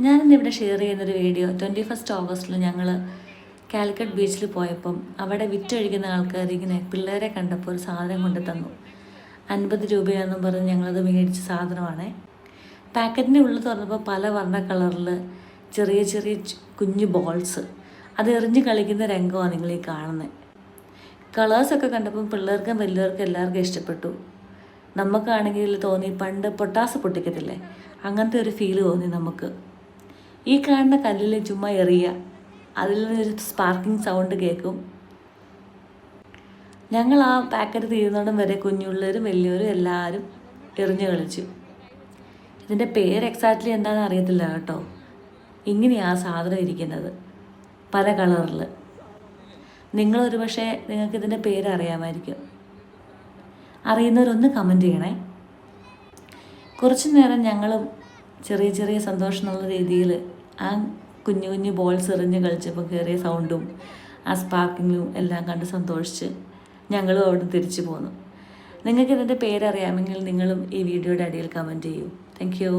ഞാനിന്നിവിടെ ഷെയർ ചെയ്യുന്നൊരു വീഡിയോ 21 ഓഗസ്റ്റിൽ ഞങ്ങൾ കാലിക്കറ്റ് ബീച്ചിൽ പോയപ്പം അവിടെ വിറ്റൊഴിക്കുന്ന ആൾക്കാർ ഇങ്ങനെ പിള്ളേരെ കണ്ടപ്പോൾ ഒരു സാധനം കൊണ്ട് തന്നു. 50 രൂപയാണെന്നും പറഞ്ഞ് ഞങ്ങളത് മേടിച്ച സാധനമാണ്. പാക്കറ്റിൻ്റെ ഉള്ളിൽ തുറന്നപ്പോൾ പല വർണ്ണ കളറിൽ ചെറിയ ചെറിയ കുഞ്ഞു ബോൾസ്, അത് എറിഞ്ഞ് കളിക്കുന്ന രംഗമാണ് നിങ്ങളീ കാണുന്നത്. കളേഴ്സൊക്കെ കണ്ടപ്പോൾ പിള്ളേർക്കും വലിയവർക്കും എല്ലാവർക്കും ഇഷ്ടപ്പെട്ടു. നമുക്കാണെങ്കിൽ തോന്നി പണ്ട് പൊട്ടാസ് പൊട്ടിക്കത്തില്ലേ, അങ്ങനത്തെ ഒരു ഫീല് തോന്നി നമുക്ക്. ഈ കാണുന്ന കല്ലിൽ ചുമ്മാ എറിയുക, അതിൽ നിന്നൊരു സ്പാർക്കിംഗ് സൗണ്ട് കേൾക്കും. ഞങ്ങൾ ആ പാക്കറ്റ് തീരുന്നോടം വരെ കുഞ്ഞുള്ളവരും വലിയവരും എല്ലാവരും എറിഞ്ഞു കളിച്ചു. ഇതിൻ്റെ പേര് എക്സാക്ട്ലി എന്താണെന്ന് അറിയത്തില്ല കേട്ടോ. ഇങ്ങനെയാണ് ആ സാധനം ഇരിക്കുന്നത്, പല കളറിൽ. നിങ്ങളൊരു പക്ഷേ നിങ്ങൾക്കിതിൻ്റെ പേര് അറിയാമായിരിക്കും. അറിയുന്നവരൊന്ന് കമൻറ്റ് ചെയ്യണേ. കുറച്ച് നേരം ഞങ്ങളും ചെറിയ ചെറിയ സന്തോഷം എന്നുള്ള രീതിയിൽ ആ കുഞ്ഞു കുഞ്ഞു ബോൾസ് എറിഞ്ഞ് കളിച്ചപ്പോൾ കയറിയ സൗണ്ടും ആ സ്പാർക്കിങ്ങും എല്ലാം കണ്ട് സന്തോഷിച്ച് ഞങ്ങളും അവിടെ തിരിച്ചു പോന്നു. നിങ്ങൾക്ക് ഇതിൻ്റെ പേരറിയാമെങ്കിൽ നിങ്ങളും ഈ വീഡിയോയുടെ അടിയിൽ കമൻറ്റ് ചെയ്യൂ. Thank you.